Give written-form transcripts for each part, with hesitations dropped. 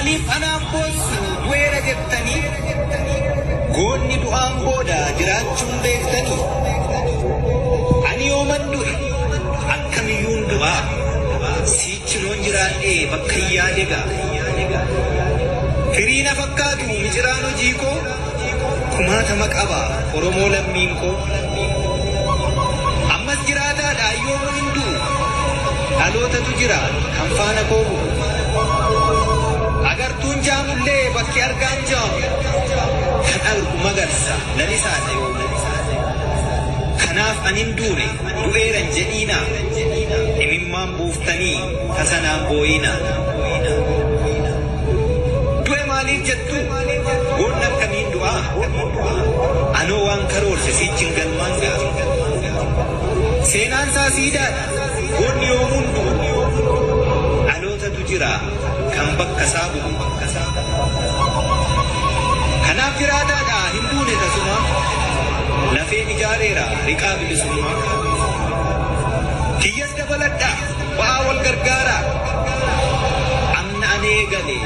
Maaliif anaan boossu du'eera jettanii goonni du'aan booda jiraachuun beektanii ani yooman du'e akkamiyyuun du'a siichinoon jiraadhee bakka hin yaadegaa firii na fakkaatu miciraan hojii koo kumaatama qaba Oromoo lammiin koo ammas jiraataadha yooma hunduu dhalootatu jira kan faana koo bu'u agartuun jaamullee bakki argaan jaamu kan argu magarsa lalisaadha yooma kanaaf anin duune du'eeran jedhiina imimmaan buuftanii tasanaan booyina du'e maaliif jettu goon akkamiin du'aa anoo waan karoorse sichin galmaan ga'a seenaan isaa siidaadha goonni yoomuun du'u dhalootatu jira kan bakka isaa bu'u kanaaf jiraataadha hin duune tasuma lafeen ijaareera riqaa bilisummaa kiyyas dabaladha ba'aa wal gargaara amna anee gale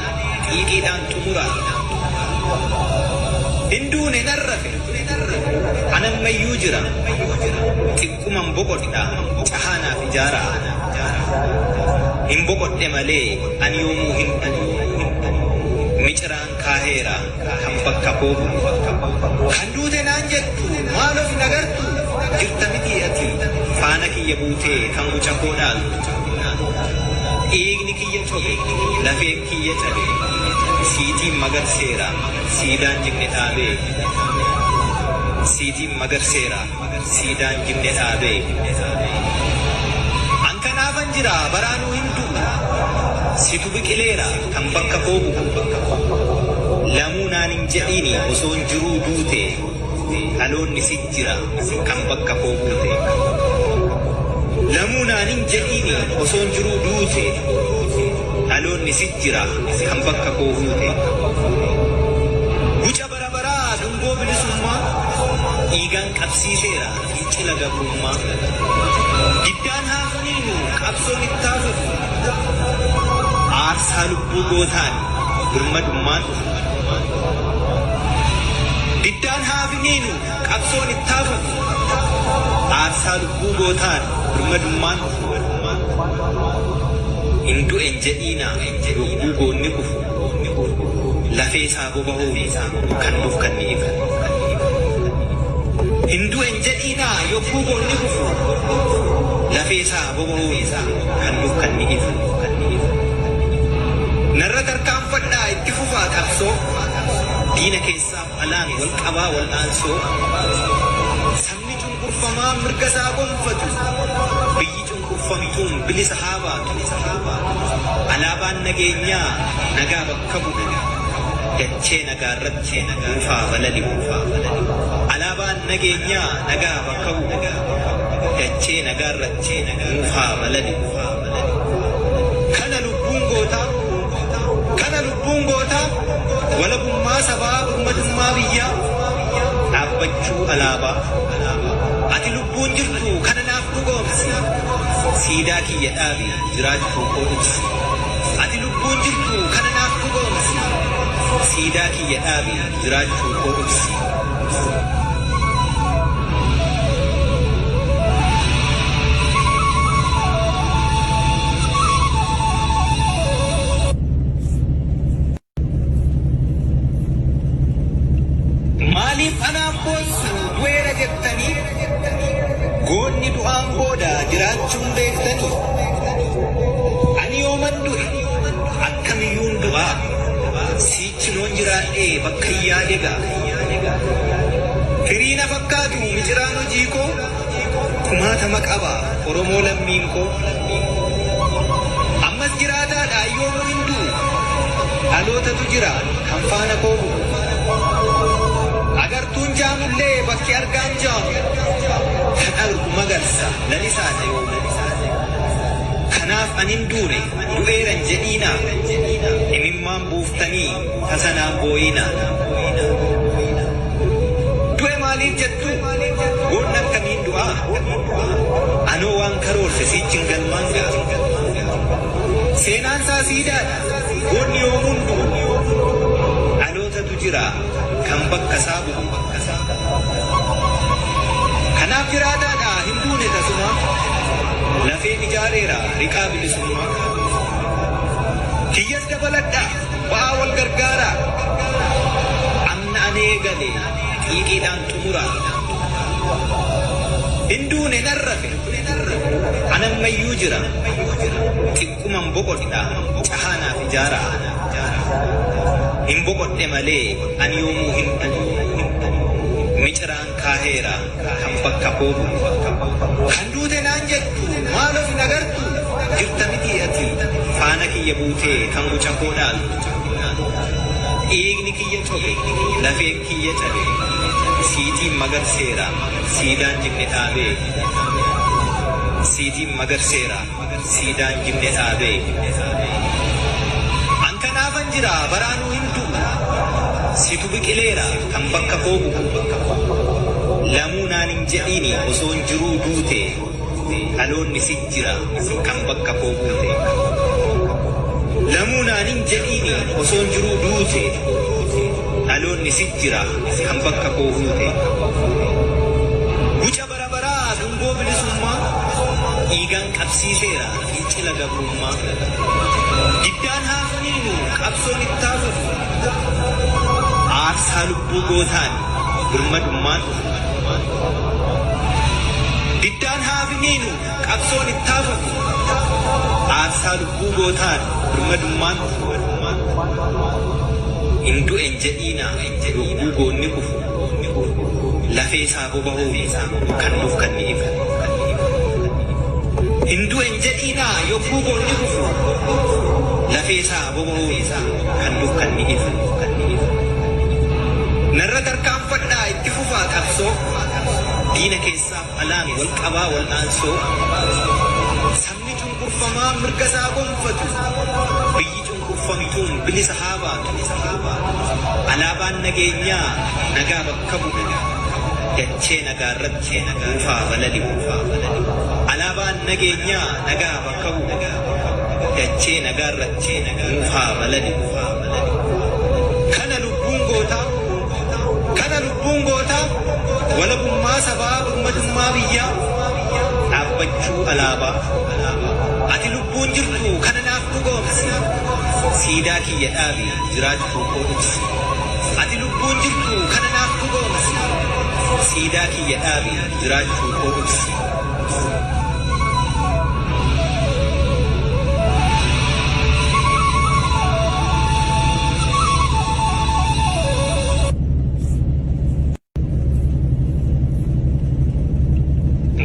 xiiqiidhaan xumura hin duune narrafe anammayyuu jira xiqquma boqodha cahaanaaf ijaara hin boqodhe malee ani yoomuu hin miciraan kaaheera kan bakka koobu kan duute naan jettu maal of nagartu jirta miti ati faana kiyya buutee kan guca koo dhaaltu dhiigni kiyya cobe lafeen kiyya cabe siitiin magarseera siidaan jimne dhaabee siitiin magarseera siidaan jimne dhaabee an kanaafan jira baraanuu hin du'u situ biqileera kan bakka koo bu'u lamuu naan hin jedhiini osoon jiruu duute dhaloonni sit jira kan bakka koo buute lamuu naan hin jedhiini osoon jiruu duute dhaloonni sit jira kan bakka koo buute guca barabaraa dungoo bilisummaa dhiigaan qabsiiseera fincila gabrummaa diddaan haafaniinu qabsoon ittaafufu aarsaa lubbuu gootaan birmadummaan diddaan haafaniinu qabsoon ittaafufu aarsaa lubbuu gootaan birmadummaan hin du'en jedhiina lubbuu goonni kufu lafee isaa boba'uu kan nuuf kan ni ifu hin du'en jedhiina yogguu goonni kufu lafee isaa boba'uu kan nuuf kan ni ifu narra tarkaanfadhaa itti fufaa qabsoo diina keessaaf alaan wal qabaa wal aansoo sabni cunqurfamaa mirga isaa gonfatu biyyi cunqurfamituun bilisa haa baatu alaabaan nageenyaa nagaa bakka bu'u dachee nagaarratti buufaa balali alaabaan nageenyaa nagaa bakka bu'u dachee nagaarratti buufaa balali kana lubbuun gootaa walabummaa sabaa ummatummaa biyyaa dhaabbachuu alaabaa ati lubbuun jirtu kana naaf dhugoomsi siidaa kiyya dhaabi jiraachuu koo ibsi ati lubbuun jirtu kana naaf dhugoomsi siidaa kiyya dhaabi jiraachuu koo ibsi maaliif anaan boossu du'eera jettanii goonni du'aan booda jiraachuun beektanii ani yooman du'e akkamiyyuun du'a siichinoon jiraadhee bakka hin yaadegaa firii na fakkaatu miciraan hojii koo kumaatama qaba Oromoo lammiin koo ammas jiraataadha yooma hunduu dhalootatu jira kan faana koo bu'u agartuun jaamullee bakki argaan jaamu kan argu magarsa lalisaadha yooma kanaaf anin duune du'eeran jedhiina imimmaan buuftanii tasanaan booyina du'e maaliif jettu goon akkamiin du'aa anoo waan karoorse sichin galmaan ga'a Seenaan isaa siidaadha. Goonni yoomundu dhalootatu jira kan bakka isaa bu'u. Kanaaf jiraataadha hin duune tasuma lafeen ijaareera riqaa bilisummaa. Kiyyas dabaladha ba'aa wal gargaara. Amna anee galee xiiqiidhaan xumura. Hin duune narrafe anammayyuu jira xiqquma boqodha cahanaaf ijaara. Hin boqodhe malee ani yoomuu hin miciraan kaaheera kan bakka koobu. Kan duute naan jettu maaloo hin agartu jirta miti ati faana kiyya buutee kan guca koo dhaaltu. Dhiigni kiyya cobe lafeen kiyya cabe siitiin magarseera siidaan jibne dhaabee. Siitiin magarseera siidaan jibne dhaabee. An kanaafan jira baraanuu hin du'u situ biqileera kan bakka koobu. Lamuu naan hin jedhiini osoo hin jiruu duute dhaloonni sit jira kan bakka koo buute. Lamuu naan hin jedhiini osoo hin jiruu duute dhaloonni sit jira kan bakka koo buute. Guca barabaraa dungoo bilisummaa dhiigaan qabsiiseera fincila gabrummaa. Diddaan haafaniinu qabsoon itti haafuuf aarsaa lubbuu gootaan birmadummaan dhufu. Diddaan haafaniinu qabsoon itti haafuuf aarsaa lubbuu gootaan birmadummaan dhufu. Hin du'en jedhiina lubbuu goonni kufu. Lafee isaa boba'uu kan nuuf kan ni ifu. Hin du'en jedhiina yogguu goonni kufu. Lafee isaa boba'uu kan nuuf kan ni ifu. Narra tarkaanfadhaa itti fufaa qabsoo. Diina keessaaf alaan wal qabaa wal aansoo. Sabni cunqurfamaa mirga isaa gonfatu. Biyyi cunqurfamtuun bilisa haa baatu. Alaabaan nageenyaa nagaa bakka bu'u. Dachee nagaa irratti buufaa balali. Alaabaan nageenyaa nagaa bakka bu'u. Dachee nagaa irratti buufaa balali. Kana lubbuun gootaa walabummaa sabaa birmadummaa biyyaa dhaabbachuu alaabaa. Ati lubbuun jirtu kana naaf dhugoomsi siidaa kiyya dhaabi jiraachuu koo ibsi. Ati lubbuun jirtu kana naaf dhugoomsi siidaa kiyya dhaabi jiraachuu koo ibsi.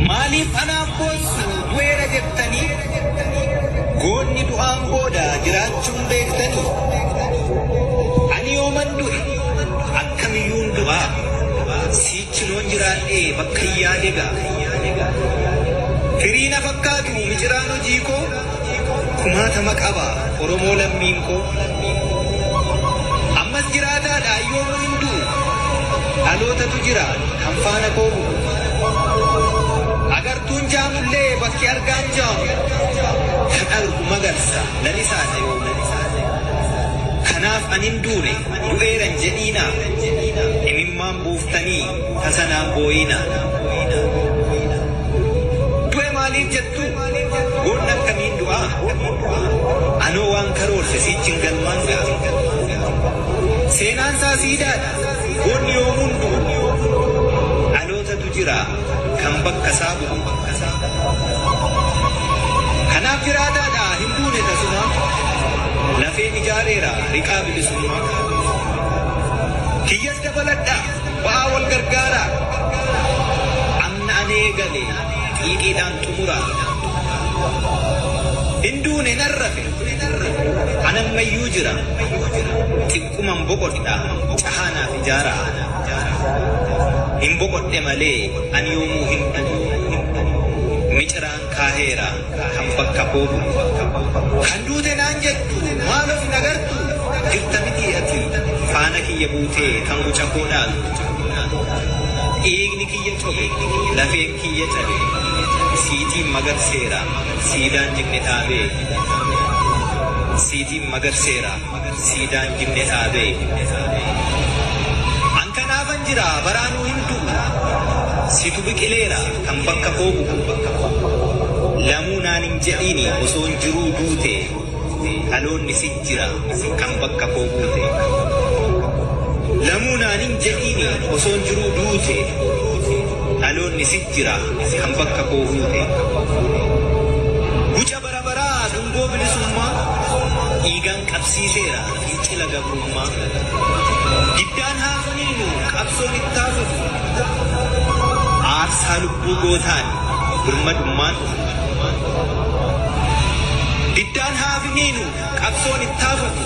Maaliif anaaf boossu du'eera jettanii goonni du'aan booda jiraachuun beektanii. Ani yooman du'e akkamiyyuun du'aa siichinoon jiraadhee bakka hin yaadegaa. Firii na fakkaatu miciraan hojii koo kumaatama qaba Oromoo lammiin koo. Ammas jiraataadha yoomuu hin du'u dhalootatu jira kan faana koo bu'u. Agartuun jaamullee bakki argaan jaamu kan argu magarsa lalisaadha yooma. Kanaaf anin duune du'eeran jedhiina imimmaan buuftanii tasanaan booyina. Du'e maaliif jettu goonni akkamiin du'aa anoo waan karoorse siichin galmaan ga'a. Seenaan isaa siidaadha goonni yoomuun du'u dhalootatu jira kan bakka isaa bu'u. Kanaaf jiraataadha hin duune tasuma lafeen ijaareera riqaa bilisummaa. Kiyyas dabaladha ba'aa wal gargaara. Amna anee galee xiiqiidhaan xumura. Hin duune narrafe anammayyuu jira xiqquma boqodha cahanaaf ijaara. Hin boqodhe malee ani yoomuu hin miciraan kaaheera kan bakka koobu. Kan duute naan jettu maaloo hin agartu jirta miti ati faana kiyya buutee kan guca koo dhaaltu. Dhiigni kiyya cobe lafeen kiyya cabe siitiin magarseera siidaan jibne dhaabee. Siitiin magarseera siidaan jimne dhaabee. Ankanaafan jira baraanuu hin du'u. Situ biqileera kan bakka koo bu'u. Lamuu naan hin jedhiini osoo hin jiruu duute. Dhaloonni si jira kan bakka koo buute. Lamuu naan hin jedhiini osoo hin jiruu duute. Dhaloonni si jira kan bakka koo buute. Guca bara baraa dungoo bilisummaa. Dhiigaan qabsiiseera fincila gabrummaa. Diddaan haafaniinu qabsoon itti haafuuf. Aarsaa lubbuu gootaan birmadummaan. Diddaan haafaniinu qabsoon itti haafuuf.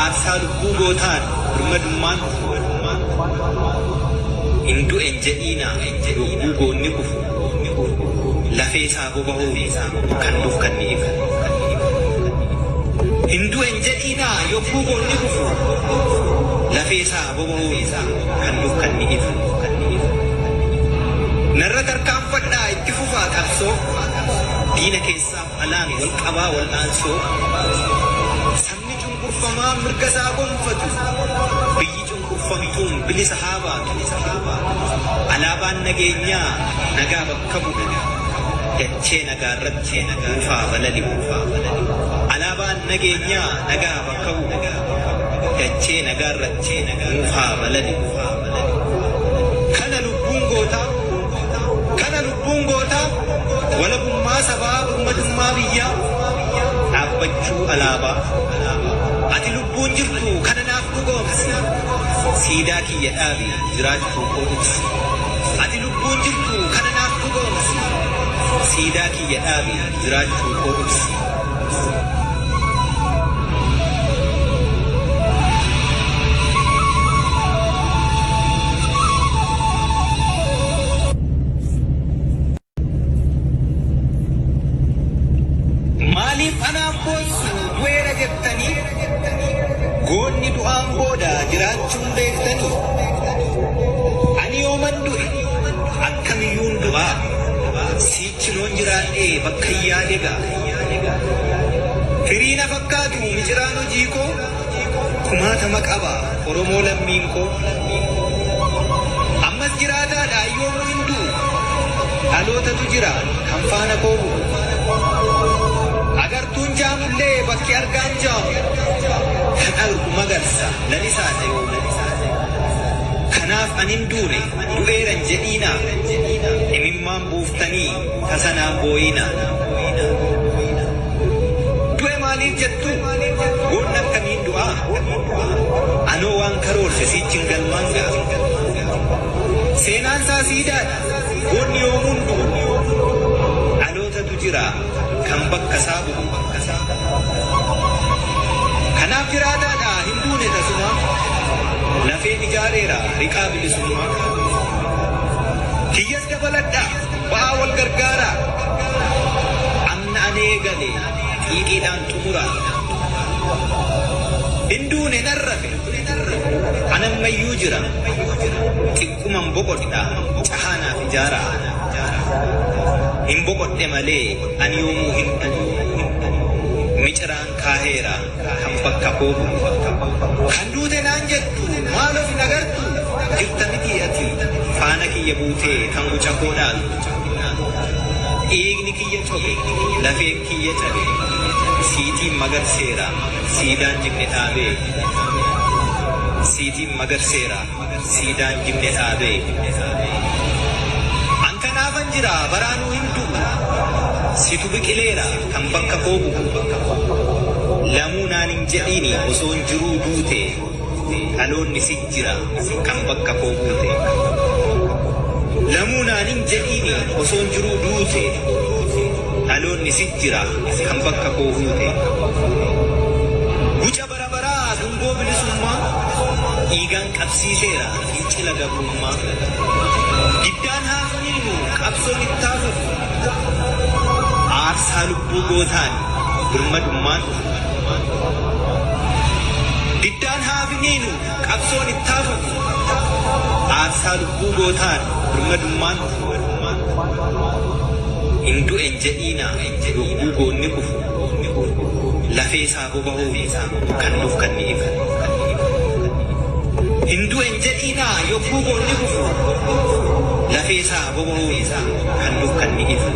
Aarsaa lubbuu gootaan birmadummaan. Hindu'en jedhiina lubbuu goonni kufu. Lafee isaa boba'uu kan dukkanni ifu. Hindu'en jedhiina yogguu goonni kufu. Lafee isaa boba'uu kan dukkanni ifu. Narra tarkaanfadhaa itti fufaa qabsoo. Diina keessaaf alaan wal qabaa wal dhaansoo. Sabni cunqurfamaa mirga isaa gonfatu. Biyyi cunqurfamtuun bilisa haa baatu. Alaabaan nageenyaa nagaa bakka bu'u. Dachee nagaa irratti buufaa balali'u. Alaabaan nageenyaa nagaa bakka bu'u. Dachee nagaa irratti buufaa balali'u. Kana lubbuun gootaa walabummaa sabaa birmadummaa biyyaa dhaabbachuu alaabaa. Ati lubbuun jirtu kana naaf dhugoomsi. Siidaa kiyya dhaabi jiraachuu koo ibsi. Ati lubbuun jirtu kana naaf dhugoomsi. Siidaa kiyya dhaabi jiraachuu koo ibsi. Maaliif anaaf boonsu du'eera jettanii? Goonni du'aan booda jiraachuun beektanii? Ani yooman du'e akkamiyyuun du'aa. Sichinoon jiraadhee bakka yaade gaa. Firii na fakkaatu miciraan hojii koo. Kumaatama qaba Oromoo lammiin koo. Ammas jiraataadha yoomuu hin du'u. Dhalootatu jira kan faana koo bu'u. Agartuun jaamullee bakki argaan jaamu. Kan argu magarsa lalisaadha yoomuu. Kanaaf anin duune du'eeran jedhiina. Imimmaan buuftanii tasanaan booyina. Du'e maaliif jettu? Goonni akkamiin du'aa? Anoo waan karoorse sichin galmaan ga'a. Seenaan isaa siidaadha. Goonni yoomuun du'u. Dhalootatu jira kan bakka isaa bu'u. Kanaaf jiraataadha hin duune tasuma. Lafeen ijaareera riqaa bilisummaa. Kiyyas dabaladhaa ba'aa wal gargaaraa. Amna anee galee xiiqiidhaan xumura. Hin duune narrafe anammayyuu jira. Xiqquman boqodhaa cahaanaaf ijaaraa. Hin boqodhe malee ani yoomuu hin dhufu. Miciraan kaaheera kan bakka koo bu'u. Kan duute naan jettu maal of hin agartu? Jirta miti ati faana kiyya buutee kan guca koo dhaalu. Dhiigni kiyya cobe lafeen kiyya cabe. Siitiin magarseera siidaan jimne dhaabee. Siitiin magarseera siidaan jimne dhaabee. Ankanaafan jira baraanuu hin du'u. Situ biqileera kan bakka koo bu'u. Lamuu naan hin jedhiini osoo hin jiruu duute. Dhaloonni si jira kan bakka koo buute. Lamuu naan hin jedhiini osoo hin jiruu duute. Dhaloonni si jira kan bakka koo buute. Guca bara baraa dungoo bilisummaa. Dhiigaan qabsiiseera fincila gabrummaa. Diddaan haafaniinu qabsoon itti haafuuf. Aarsaa lubbuu gootaan birmadummaan. Diddaan haafaniinu qabsoon itti haafuuf. Aarsaa lubbuu gootaan birmadummaan. Hindu enjedina lubbuu goonni kufu lafee isaa boba'uu kan nuuf kan ni ifu. Hindu enjedina yobbuu goonni kufu lafee isaa boba'uu kan nuuf kan ni ifu.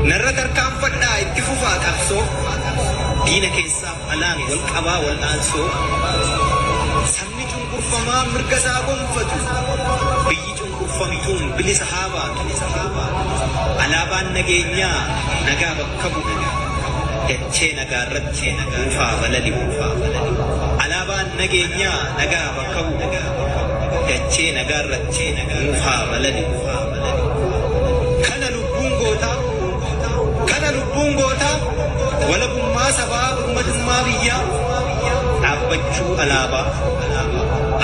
Narra tarkaanfadhaa itti fufaa qabsoo diina keessaaf alaan wal qabaa wal aansoo. Sabni cunqurfamaa mirga isaa gonfatu biyyi cunqurfamtuun bilisa haa baatu. Alaabaan nageenyaa nagaa bakka bu'u dachee nagaa irratti buufaa balali'u. Alaabaan nageenyaa nagaa bakka bu'u dachee nagaa irratti buufaa balali'u. Kana lubbuun gootaa walabummaa sabaa uummatummaa biyyaa dhaabbachuu alaabaa.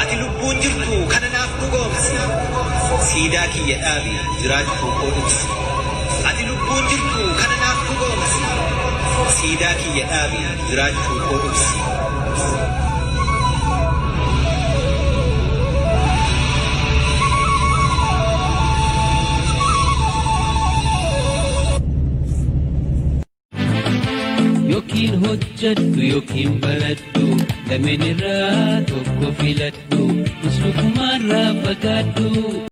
Ati lubbuun jirtu kana naaf dhugoomsi siidaa kiyya dhaabi jiraachuu koo ibsi. Ati lubbuun jirtu kana naaf dhugoomsi siidaa kiyya dhaabi jiraachuu koo ibsi. Yookiin hojjedhu yookiin baradhu lameen irraa tokko filadhu. Muslukumarraa fagaadhu.